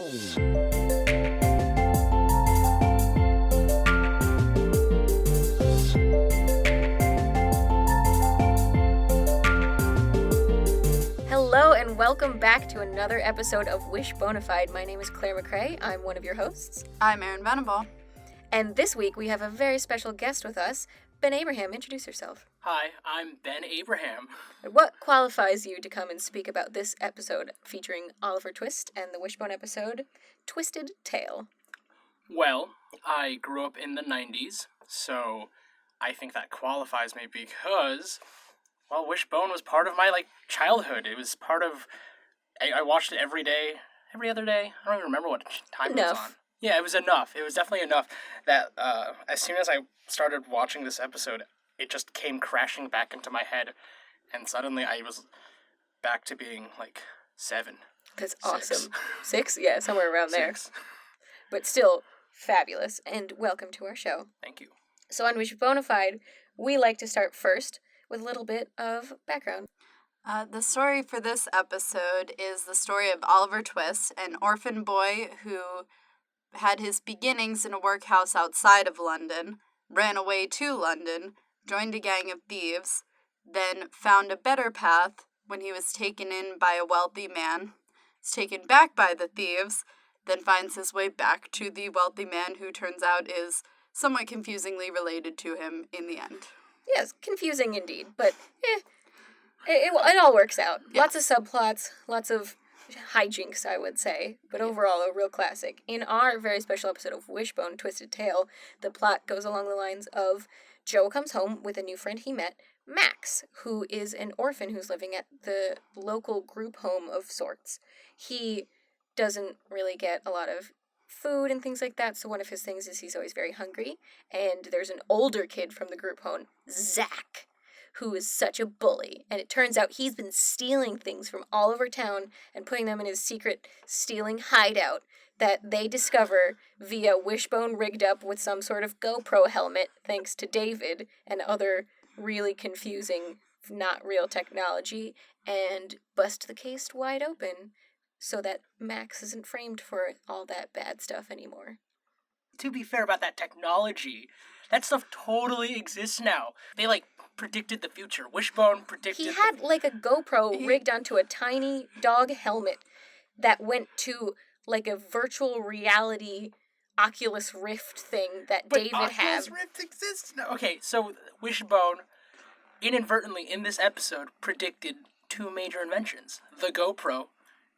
Hello and welcome back to another episode of Wishbonafide. My name is Claire McCrae. I'm one of your hosts. I'm Erin Venable. And this week we have a very special guest with us, Ben Abraham. Introduce yourself. Hi, I'm Ben Abraham. What qualifies you to come and speak about this episode featuring Oliver Twist and the Wishbone episode, Twisted Tale? Well, I grew up in the 90s, so I think that qualifies me because, well, Wishbone was part of my, childhood. It was part of, I watched it every day, every other day. I don't even remember what time it was on. Yeah, it was enough. It was definitely enough that as soon as I started watching this episode, it just came crashing back into my head, and suddenly I was back to being, 7. That's awesome. 6? Yeah, somewhere around there. 6. But still fabulous, and welcome to our show. Thank you. So on Wishbonafide, we like to start first with a little bit of background. The story for this episode is the story of Oliver Twist, an orphan boy who had his beginnings in a workhouse outside of London, ran away to London, joined a gang of thieves, then found a better path when he was taken in by a wealthy man, is taken back by the thieves, then finds his way back to the wealthy man who turns out is somewhat confusingly related to him in the end. Yes, confusing indeed, but it all works out. Yeah. Lots of subplots, lots of hijinks, I would say, but overall a real classic. In our very special episode of Wishbone, Twisted Tale, the plot goes along the lines of Joe comes home with a new friend he met, Max, who is an orphan who's living at the local group home of sorts. He doesn't really get a lot of food and things like that, so one of his things is he's always very hungry, and there's an older kid from the group home, Zach, who is such a bully, and it turns out he's been stealing things from all over town and putting them in his secret stealing hideout that they discover via Wishbone rigged up with some sort of GoPro helmet, thanks to David and other really confusing, not real technology, and bust the case wide open so that Max isn't framed for all that bad stuff anymore. To be fair about that technology, that stuff totally exists now. They, predicted the future. Wishbone predicted... He had, a GoPro rigged onto a tiny dog helmet that went to, a virtual reality Oculus Rift thing that David had. But Oculus Rift exists now. Okay, so Wishbone, inadvertently in this episode, predicted 2 major inventions. The GoPro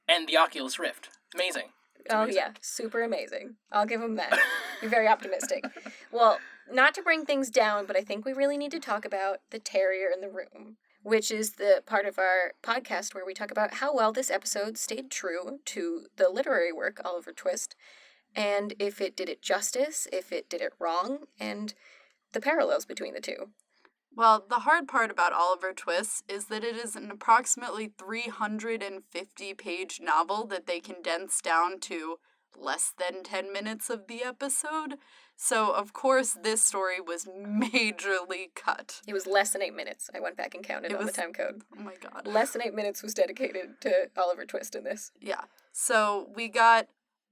and the Oculus Rift. Amazing. Amazing. Yeah, super amazing. I'll give him that. You're very optimistic. Well, not to bring things down, but I think we really need to talk about the terrier in the room, which is the part of our podcast where we talk about how well this episode stayed true to the literary work, Oliver Twist, and if it did it justice, if it did it wrong, and the parallels between the two. Well, the hard part about Oliver Twist is that it is an approximately 350-page novel that they condensed down to less than 10 minutes of the episode. So, of course, this story was majorly cut. It was less than 8 minutes. I went back and counted on the time code. Oh my god. Less than 8 minutes was dedicated to Oliver Twist in this. Yeah. So,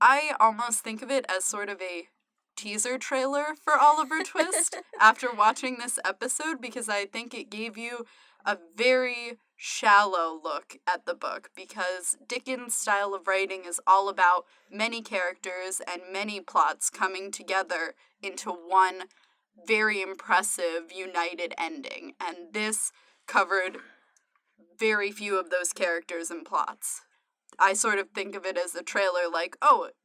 I almost think of it as sort of a teaser trailer for Oliver Twist after watching this episode, because I think it gave you a very shallow look at the book, because Dickens' style of writing is all about many characters and many plots coming together into one very impressive united ending, and this covered very few of those characters and plots. I sort of think of it as a trailer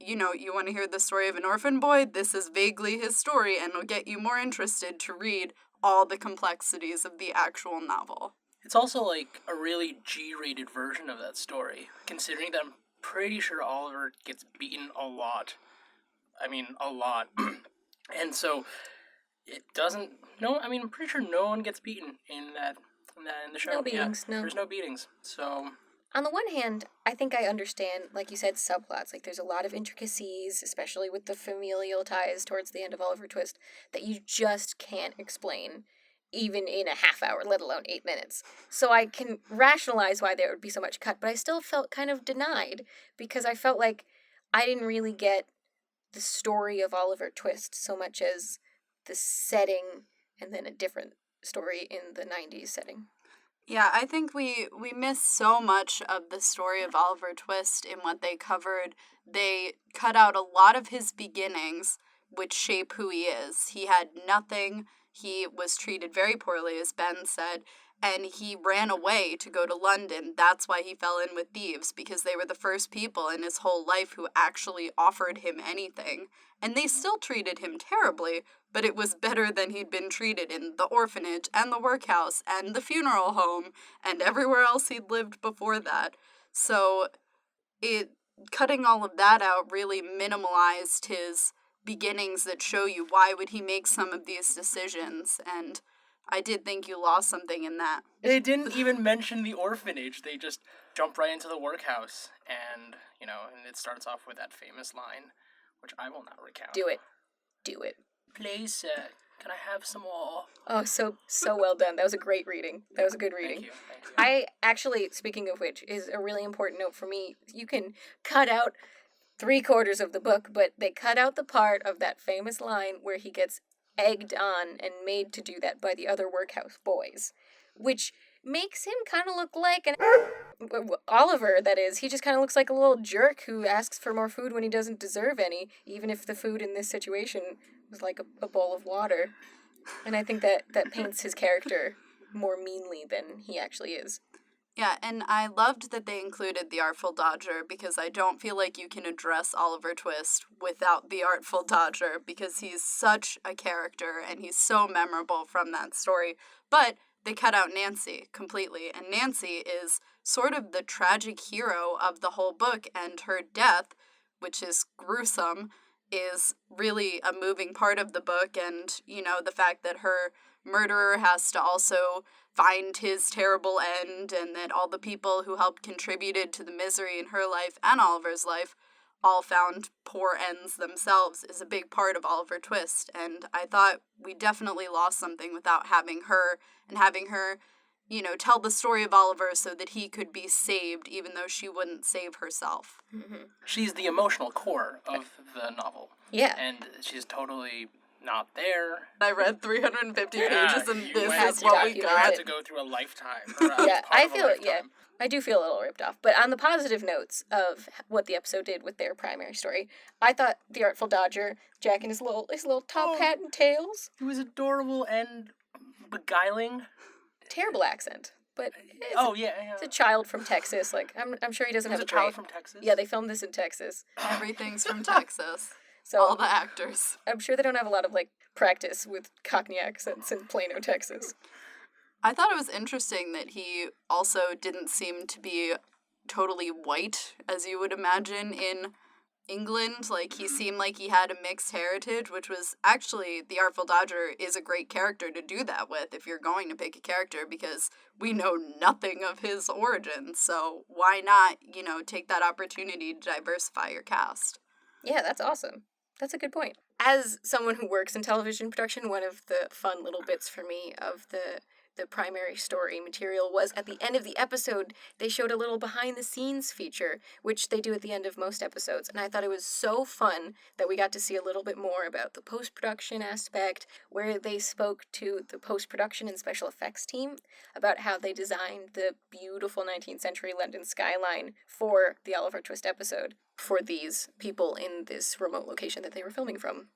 you want to hear the story of an orphan boy? This is vaguely his story, and it'll get you more interested to read all the complexities of the actual novel. It's also a really G-rated version of that story, considering that I'm pretty sure Oliver gets beaten a lot. I mean, a lot. And so, it doesn't... I'm pretty sure no one gets beaten in the show. No beatings, no. There's no beatings, so... On the one hand, I think I understand, like you said, subplots. There's a lot of intricacies, especially with the familial ties towards the end of Oliver Twist, that you just can't explain, even in a half hour, let alone 8 minutes. So I can rationalize why there would be so much cut, but I still felt kind of denied, because I felt like I didn't really get the story of Oliver Twist so much as the setting and then a different story in the 90s setting. Yeah, I think we missed so much of the story of Oliver Twist in what they covered. They cut out a lot of his beginnings, which shape who he is. He had nothing. He was treated very poorly, as Ben said, and he ran away to go to London. That's why he fell in with thieves, because they were the first people in his whole life who actually offered him anything. And they still treated him terribly, but it was better than he'd been treated in the orphanage and the workhouse and the funeral home and everywhere else he'd lived before that. So cutting all of that out really minimalized his beginnings that show you why would he make some of these decisions, and I did think you lost something in that. They didn't even mention the orphanage. They just jump right into the workhouse, and and it starts off with that famous line, which I will not recount. Do it. Do it. Please, sir, can I have some more? Oh, so well done. That was a great reading. That was a good reading. Thank you. I actually, speaking of which, is a really important note for me. You can cut out 3/4 of the book, but they cut out the part of that famous line where he gets egged on and made to do that by the other workhouse boys, which makes him kind of look like an Oliver, that is. He just kind of looks like a little jerk who asks for more food when he doesn't deserve any, even if the food in this situation was like a bowl of water. And I think that paints his character more meanly than he actually is. Yeah, and I loved that they included the Artful Dodger, because I don't feel like you can address Oliver Twist without the Artful Dodger, because he's such a character and he's so memorable from that story. But they cut out Nancy completely, and Nancy is sort of the tragic hero of the whole book, and her death, which is gruesome, is really a moving part of the book, and, the fact that her murderer has to also find his terrible end, and that all the people who helped contributed to the misery in her life and Oliver's life all found poor ends themselves, is a big part of Oliver Twist. And I thought we definitely lost something without having her, and having her, tell the story of Oliver so that he could be saved, even though she wouldn't save herself. Mm-hmm. She's the emotional core of the novel. Yeah. And she's totally not there. I read 350 pages, and this is what what we we You got. had got. to go through a lifetime. Yeah, I feel it, yeah. I do feel a little ripped off. But on the positive notes of what the episode did with their primary story, I thought the Artful Dodger, Jack and his little top hat and tails. It was adorable and beguiling. Terrible accent. But it's a child from Texas. Like, I'm sure he doesn't have a a child great... from Texas. Yeah, they filmed this in Texas. Everything's from Texas. So All the actors. I'm sure they don't have a lot of, practice with Cockney accents in Plano, Texas. I thought it was interesting that he also didn't seem to be totally white, as you would imagine in England. Like, he seemed like he had a mixed heritage, which was actually, the Artful Dodger is a great character to do that with if you're going to pick a character, because we know nothing of his origins. So why not, take that opportunity to diversify your cast? Yeah, that's awesome. That's a good point. As someone who works in television production, one of the fun little bits for me of the primary story material was at the end of the episode, they showed a little behind the scenes feature, which they do at the end of most episodes. And I thought it was so fun that we got to see a little bit more about the post-production aspect, where they spoke to the post-production and special effects team about how they designed the beautiful 19th century London skyline for the Oliver Twist episode for these people in this remote location that they were filming from.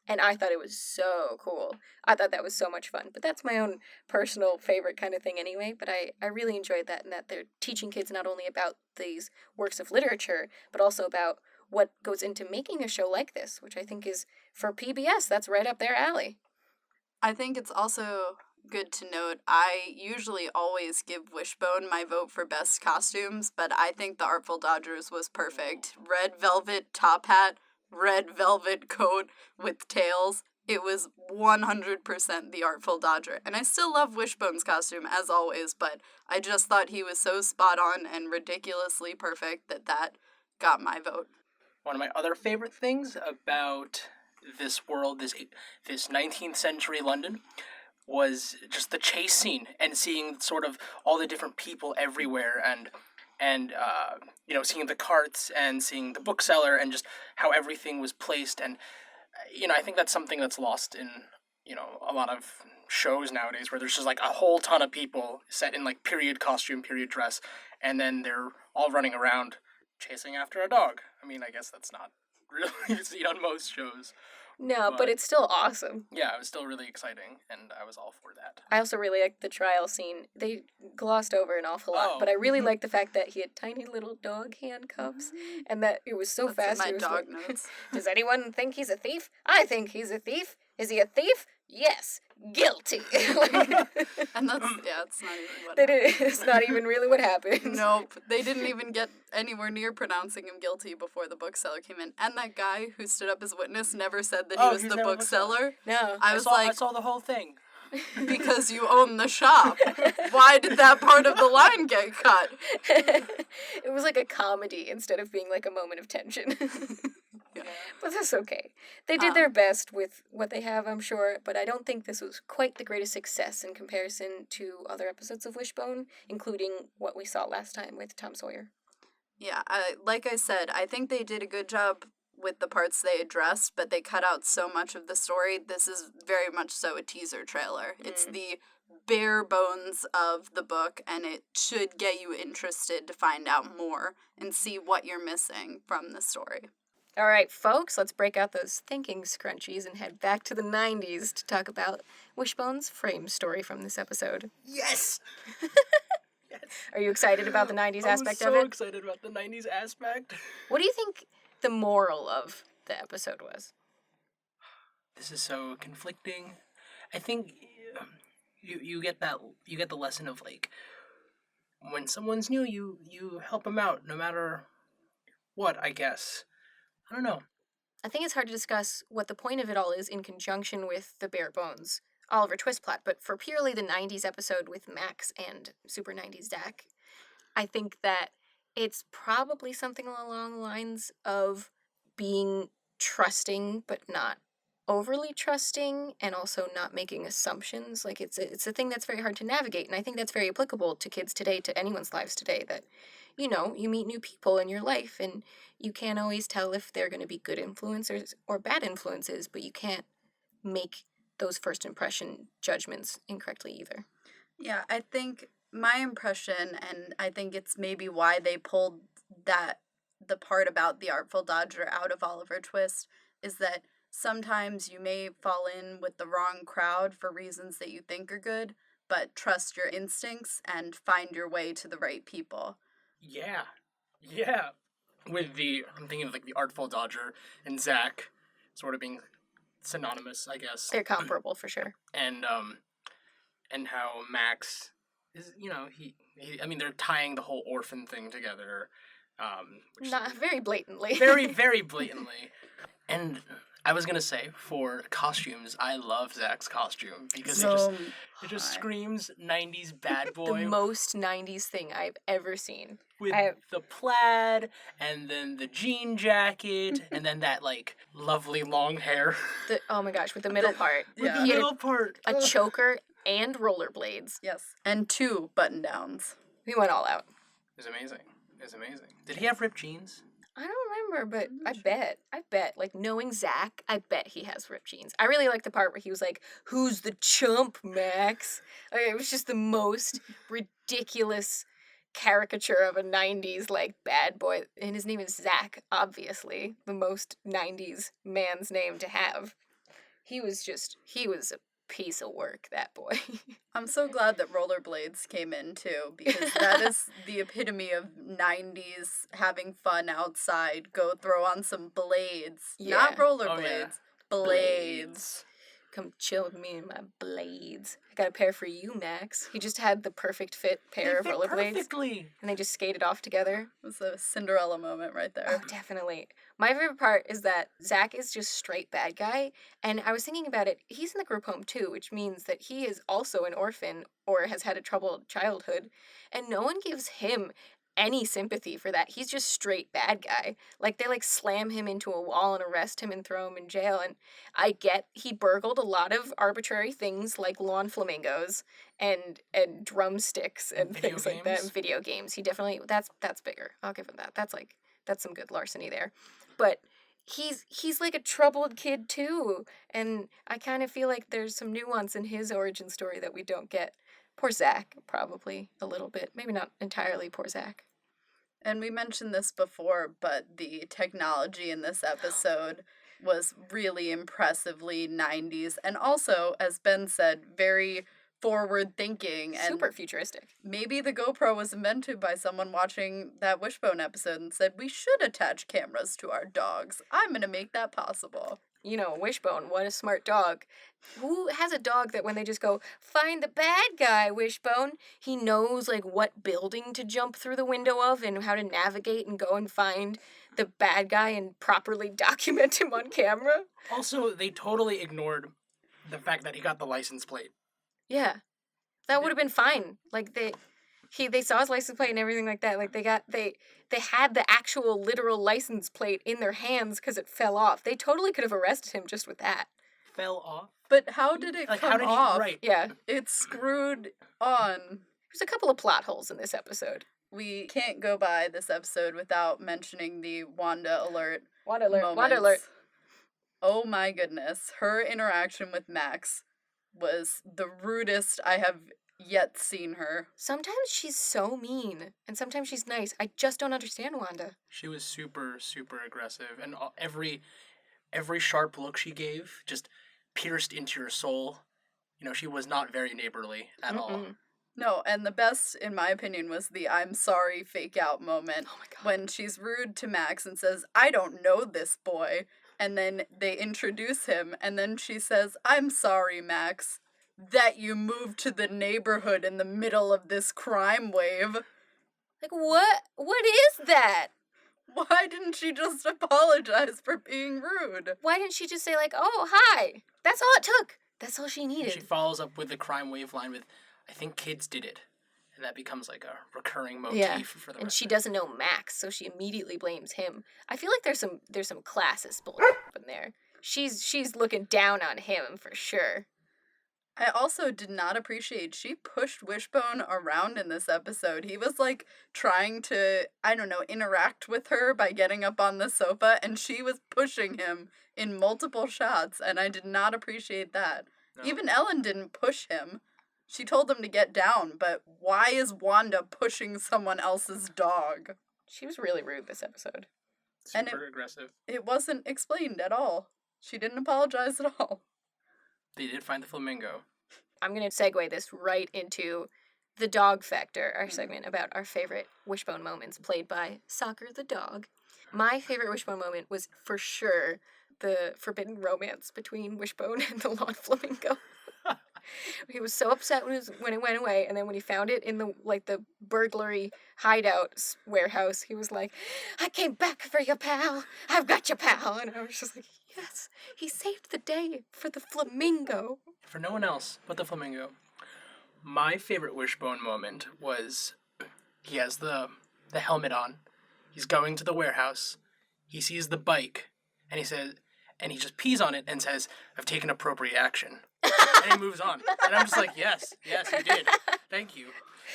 And I thought it was so cool. I thought that was so much fun. But that's my own personal favorite kind of thing anyway. But I really enjoyed that, and that they're teaching kids not only about these works of literature, but also about what goes into making a show like this, which I think is, for PBS, that's right up their alley. I think it's also good to note, I usually always give Wishbone my vote for best costumes, but I think the Artful Dodgers was perfect. Red velvet top hat, red velvet coat with tails. It was 100% the Artful Dodger. And I still love Wishbone's costume, as always, but I just thought he was so spot on and ridiculously perfect that got my vote. One of my other favorite things about this world, this 19th century London, was just the chase scene and seeing sort of all the different people everywhere, and and seeing the carts and seeing the bookseller and just how everything was placed. And I think that's something that's lost in a lot of shows nowadays, where there's just like a whole ton of people set in like period costume, period dress, and then they're all running around chasing after a dog. I mean, I guess that's not really seen on most shows. No, but it's still awesome. Yeah, it was still really exciting, and I was all for that. I also really liked the trial scene. They glossed over an awful lot, but I really liked the fact that he had tiny little dog handcuffs, and that it was so That's fast. in my dog notes. Does anyone think he's a thief? I think he's a thief. Is he a thief? Yes. Guilty. And that's, it's not even what happened. It's not even really what happened. Nope. They didn't even get anywhere near pronouncing him guilty before the bookseller came in. And that guy who stood up as witness never said that he was the bookseller. No. I saw the whole thing. Because you own the shop. Why did that part of the line get cut? It was like a comedy instead of being like a moment of tension. Yeah. But that's okay. They did their best with what they have, I'm sure, but I don't think this was quite the greatest success in comparison to other episodes of Wishbone, including what we saw last time with Tom Sawyer. Yeah, like I said, I think they did a good job with the parts they addressed, but they cut out so much of the story. This is very much so a teaser trailer. It's the bare bones of the book, and it should get you interested to find out more and see what you're missing from the story. All right, folks, let's break out those thinking scrunchies and head back to the 90s to talk about Wishbone's frame story from this episode. Yes! Are you excited about the 90s aspect of it? I'm so excited about the 90s aspect. What do you think the moral of the episode was? This is so conflicting. I think you get the lesson of like, when someone's new, you help them out no matter what, I guess. I don't know. I think it's hard to discuss what the point of it all is in conjunction with the bare bones Oliver Twist plot, but for purely the 90s episode with Max and Super 90s Zach, I think that it's probably something along the lines of being trusting but not overly trusting, and also not making assumptions. Like it's a thing that's very hard to navigate, and I think that's very applicable to kids today, to anyone's lives today, that you meet new people in your life and you can't always tell if they're going to be good influencers or bad influences, but you can't make those first impression judgments incorrectly either. Yeah, I think my impression, and I think it's maybe why they pulled the part about the Artful Dodger out of Oliver Twist, is that sometimes you may fall in with the wrong crowd for reasons that you think are good, but trust your instincts and find your way to the right people. Yeah. I'm thinking of like the Artful Dodger and Zach sort of being synonymous, I guess. They're comparable for sure. And how Max is, they're tying the whole orphan thing together. Not very blatantly. Very, very blatantly. And I was gonna say, for costumes, I love Zach's costume because it just screams 90s bad boy. The most 90s thing I've ever seen. With the plaid, and then the jean jacket, and then that, like, lovely long hair. Oh my gosh, with the middle part. With the middle part. A choker and rollerblades. Yes. And 2 button-downs. We went all out. It was amazing. Did he have ripped jeans? I don't remember, but I bet, like, knowing Zach, I bet he has ripped jeans. I really like the part where he was like, "Who's the chump, Max?" Like, it was just the most ridiculous caricature of a 90s, like, bad boy. And his name is Zach, obviously. The most 90s man's name to have. He was a piece of work, that boy. I'm so glad that rollerblades came in too, because that is the epitome of 90s having fun outside. Go throw on some blades. Yeah. Not rollerblades. Oh, yeah. Blades. Come chill with me and my blades. I got a pair for you, Max. He just had the perfect fit pair of rollerblades. Perfectly. And they just skated off together. It was a Cinderella moment right there. Oh, definitely. My favorite part is that Zach is just straight bad guy. And I was thinking about it. He's in the group home too, which means that he is also an orphan or has had a troubled childhood. And no one gives him any sympathy for that. He's just straight bad guy. Like, they, like, slam him into a wall and arrest him and throw him in jail. And I get he burgled a lot of arbitrary things like lawn flamingos and drumsticks and Video things like that, games? and video games. He definitely, that's bigger. I'll give him that. That's some good larceny there. But he's like a troubled kid too, and I kind of feel like there's some nuance in his origin story that we don't get. Poor Zach, probably a little bit, maybe not entirely poor Zach. And we mentioned this before, but the technology in this episode was really impressively 90s, and also, as Ben said, very forward thinking. And Super futuristic. maybe the GoPro was invented by someone watching that Wishbone episode and said, we should attach cameras to our dogs. I'm going to make that possible. You know, Wishbone, what a smart dog. Who has a dog that when they just go, find the bad guy, Wishbone, he knows, like, what building to jump through the window of and how to navigate and go and find the bad guy and properly document him on camera? Also, they totally ignored the fact that he got the license plate. Yeah. That would have been fine. Like, they saw his license plate and everything like that. Like, they had the actual literal license plate in their hands because it fell off. They totally could have arrested him just with that. Fell off? But how did it Like, come how did off? he... Right. Yeah. It's screwed on. There's a couple of plot holes in this episode. We can't go by this episode without mentioning the Wanda alert. Wanda alert. Moments. Wanda alert. Oh my goodness. Her interaction with Max was the rudest I have yet seen her. Sometimes she's so mean, and sometimes she's nice. I just don't understand Wanda. She was super, super aggressive, and every sharp look she gave just pierced into your soul. You know, she was not very neighborly at all. Mm-mm. No, and the best, in my opinion, was the I'm sorry fake out moment. Oh my god. When she's rude to Max and says, I don't know this boy. And then they introduce him, and then she says, I'm sorry, Max, that you moved to the neighborhood in the middle of this crime wave. Like, what? What is that? Why didn't she just apologize for being rude? Why didn't she just say, like, oh, hi? That's all it took. That's all she And needed. she follows up with the crime wave line with, I think kids did it. And that becomes like a recurring motif Yeah, for the and rest she of it. doesn't know Max, so she immediately blames him. I feel like there's some classist bull in there. She's looking down on him for sure. I also did not appreciate she pushed Wishbone around in this episode. He was like trying to, I don't know, interact with her by getting up on the sofa, and she was pushing him in multiple shots, and I did not appreciate that. No. Even Ellen didn't push him. She told him to get down, but why is Wanda pushing someone else's dog? She was really rude this episode. and Super aggressive. It wasn't explained at all. She didn't apologize at all. They did find the flamingo. I'm going to segue this right into the dog factor, our segment about our favorite Wishbone moments played by Soccer the dog. My favorite Wishbone moment was for sure the forbidden romance between Wishbone and the lawn flamingo. He was so upset when it went away, and then when he found it in the burglary hideout warehouse, he was like, I came back for you, pal. I've got you, pal. And I was just like, yes, he saved the day for the flamingo. For no one else but the flamingo. My favorite Wishbone moment was he has the helmet on. He's going to the warehouse. He sees the bike, and he just pees on it and says, I've taken appropriate action. And he moves on. And I'm just like, yes, you did. Thank you.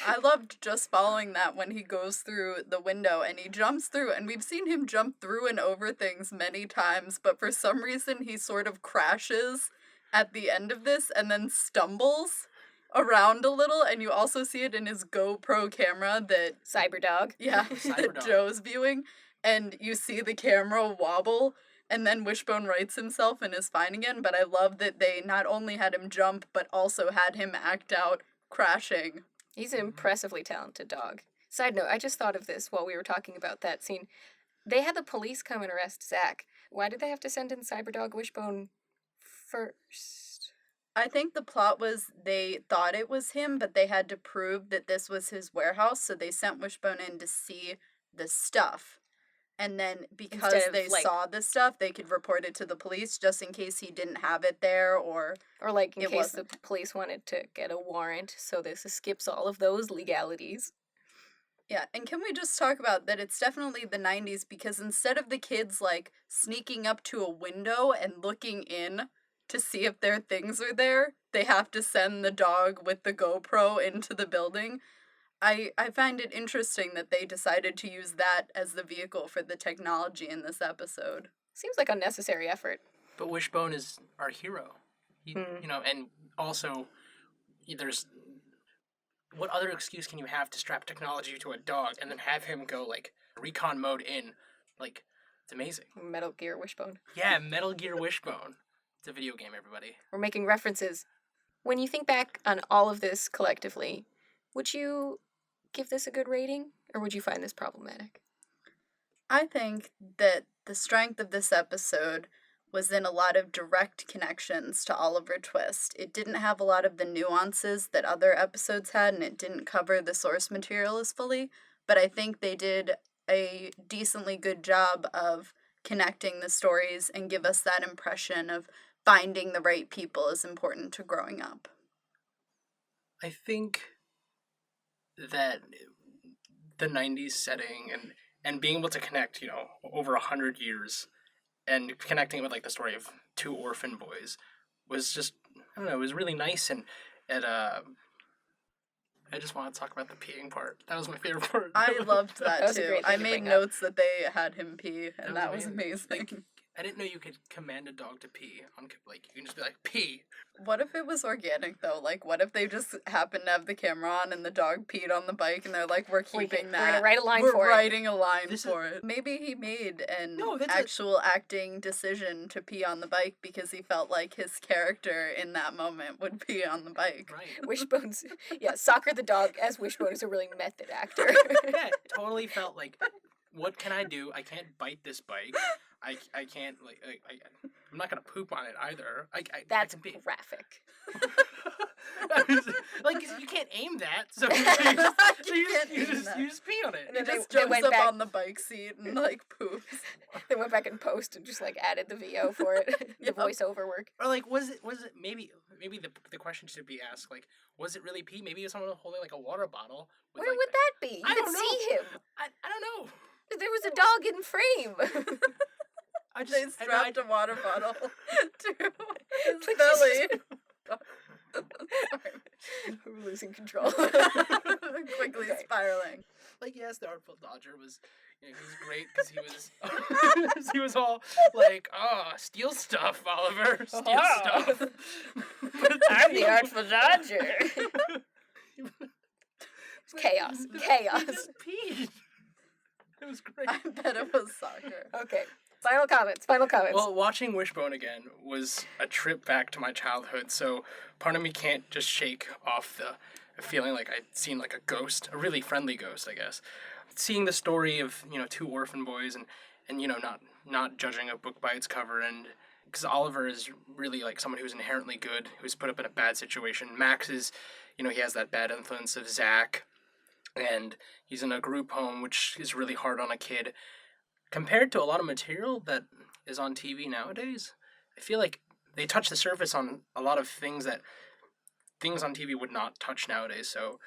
I loved just following that when he goes through the window and he jumps through, and we've seen him jump through and over things many times, but for some reason he sort of crashes at the end of this and then stumbles around a little, and you also see it in his GoPro camera that Cyberdog. that Cyberdog. Joe's viewing, and you see the camera wobble, and then Wishbone rights himself and is fine again. But I love that they not only had him jump, but also had him act out crashing. He's an impressively talented dog. Side note, I just thought of this while we were talking about that scene. They had the police come and arrest Zach. Why did they have to send in Cyberdog Wishbone first? I think the plot was they thought it was him, but they had to prove that this was his warehouse, so they sent Wishbone in to see the stuff. And then because Instead of, they like- saw the stuff, they could report it to the police just in case he didn't have it there, or Or like in It case wasn't. the police wanted to get a warrant, so this skips all of those legalities. Yeah, and can we just talk about that it's definitely the 90s because instead of the kids, like, sneaking up to a window and looking in to see if their things are there, they have to send the dog with the GoPro into the building. I find it interesting that they decided to use that as the vehicle for the technology in this episode. Seems like unnecessary effort. But Wishbone is our hero. Hmm. You know, and also there's what other excuse can you have to strap technology to a dog and then have him go like recon mode in? Like, it's amazing. Metal Gear Wishbone. Yeah, Metal Gear Wishbone. It's a video game, everybody. We're making references. When you think back on all of this collectively, would you give this a good rating, or would you find this problematic? I think that the strength of this episode was in a lot of direct connections to Oliver Twist. It didn't have a lot of the nuances that other episodes had, and it didn't cover the source material as fully, but I think they did a decently good job of connecting the stories and give us that impression of finding the right people is important to growing up. I think that the 90s setting and being able to connect, you know, over 100 years and connecting with like the story of two orphan boys was just, I don't know, it was really nice. And I just want to talk about the peeing part. That was my favorite part. I loved that, That was a too. great I thing to made bring up. notes that they had him pee, and that was amazing. I didn't know you could command a dog to pee. Like, you can just be like, pee. What if it was organic though? Like, what if they just happened to have the camera on and the dog peed on the bike, and they're like, "We're keeping that. We're gonna write a line We're for it." writing a line This for it." Maybe he made an No, that's actual acting decision to pee on the bike because he felt like his character in that moment would pee on the bike. Right. Wishbone's, yeah, Soccer the dog as Wishbone is a really method actor. Yeah, it totally felt like, what can I do? I can't bite this bike. I can't, I'm not going to poop on it either. That's I can pee. graphic. Like, you can't aim that, so You can't aim that. you just pee on it. And He then just they jumps went up back- on the bike seat and like poops. They went back in post and just like added the VO for it, the Yep. voiceover work. Or like, was it maybe the question should be asked, like, was it really pee? Maybe it was someone holding like a water bottle. With, Where like, would that be? You I could don't see him. I don't know. There was a dog in frame. I just They strapped a water bottle to his Like, belly. We're losing control. Quickly Okay. spiraling. Like, yes, the Artful Dodger was, you know, he was great because he was he was all like, oh, steal stuff, Oliver, steal Oh. stuff. But I'm the Artful Dodger. Chaos. He Chaos. just peed. It was great. I bet it was soccer. Okay. Final comments. Final comments. Well, watching Wishbone again was a trip back to my childhood, so part of me can't just shake off the feeling like I'd seen like a ghost, a really friendly ghost, I guess. Seeing the story of, you know, two orphan boys and you know, not judging a book by its cover, and because Oliver is really like someone who's inherently good, who's put up in a bad situation. Max is, you know, he has that bad influence of Zach, and he's in a group home, which is really hard on a kid. Compared to a lot of material that is on TV nowadays, I feel like they touch the surface on a lot of things that things on TV would not touch nowadays. So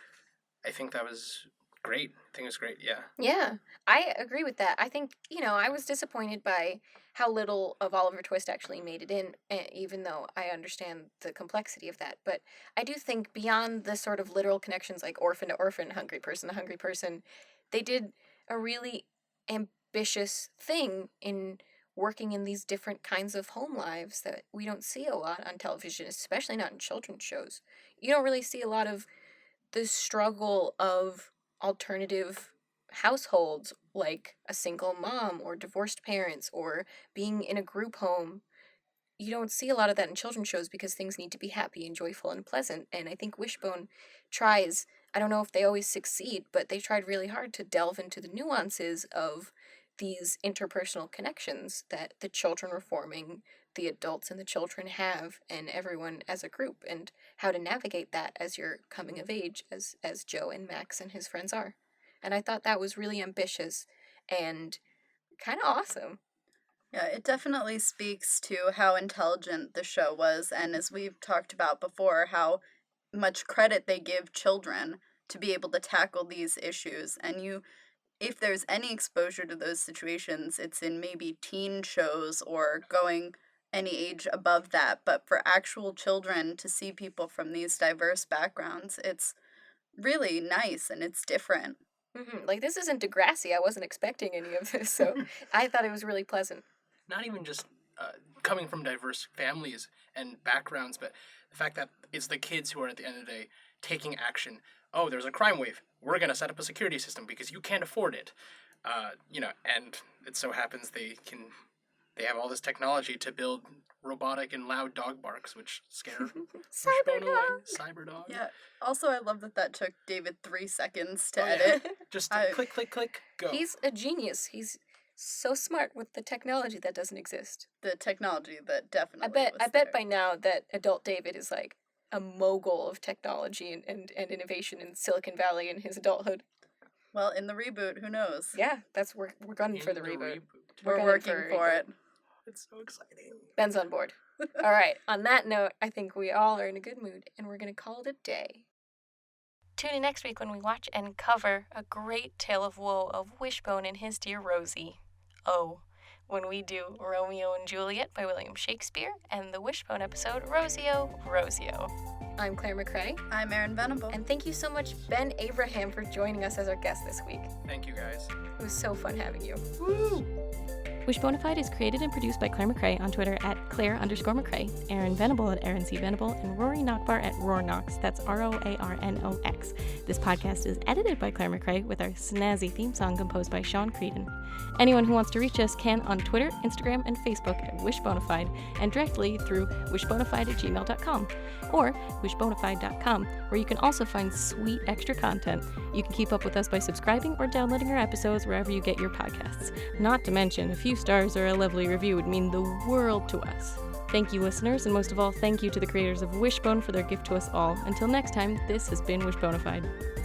I think that was great. I think it was great, yeah. Yeah, I agree with that. I think, you know, I was disappointed by how little of Oliver Twist actually made it in, even though I understand the complexity of that. But I do think beyond the sort of literal connections like orphan to orphan, hungry person to hungry person, they did a really ambitious thing in working in these different kinds of home lives that we don't see a lot on television, especially not in children's shows. You don't really see a lot of the struggle of alternative households like a single mom or divorced parents or being in a group home. You don't see a lot of that in children's shows because things need to be happy and joyful and pleasant. And I think Wishbone tries, I don't know if they always succeed, but they tried really hard to delve into the nuances of these interpersonal connections that the children are forming, the adults and the children have, and everyone as a group, and how to navigate that as you're coming of age, as Joe and Max and his friends are. And I thought that was really ambitious and kind of awesome. Yeah, it definitely speaks to how intelligent the show was, and as we've talked about before, how much credit they give children to be able to tackle these issues. And if there's any exposure to those situations, it's in maybe teen shows or going any age above that. But for actual children to see people from these diverse backgrounds, it's really nice and it's different. Like, this isn't Degrassi. I wasn't expecting any of this, so I thought it was really pleasant. Not even just coming from diverse families and backgrounds, but the fact that it's the kids who are, at the end of the day, taking action. Oh, there's a crime wave. We're going to set up a security system because you can't afford it. And it so happens they have all this technology to build robotic and loud dog barks, which scare Wishbone away. Cyberdog. Yeah. Also, I love that took David 3 seconds to edit. Just click, click, click, go. He's a genius. He's so smart with the technology that doesn't exist. The technology that definitely I bet by now that adult David is like a mogul of technology and innovation in Silicon Valley in his adulthood. Well, in the reboot, who knows? Yeah, we're gunning for the reboot. We're working for it. It's so exciting. Ben's on board. All right, on that note, I think we all are in a good mood, and we're going to call it a day. Tune in next week when we watch and cover a great tale of woe of Wishbone and his dear Rosie. Oh, when we do Romeo and Juliet by William Shakespeare and the Wishbone episode Rosio, Rosio. I'm Claire McCrae. I'm Erin Venable. And thank you so much, Ben Abraham, for joining us as our guest this week. Thank you, guys. It was so fun having you. Woo! Wishbonafide is created and produced by Claire McCrae on Twitter at Claire_McCrae, Erin Venable at Erin C. Venable, and Rory Knockbar at Roarnox. That's ROARNOX. This podcast is edited by Claire McCrae with our snazzy theme song composed by Sean Creedon. Anyone who wants to reach us can on Twitter, Instagram, and Facebook at Wishbonafide, and directly through wishbonafide@gmail.com or wishbonafide.com, where you can also find sweet extra content. You can keep up with us by subscribing or downloading our episodes wherever you get your podcasts. Not to mention, a few stars or a lovely review would mean the world to us. Thank you, listeners, and most of all, thank you to the creators of Wishbone for their gift to us all. Until next time, this has been Wishbonafide.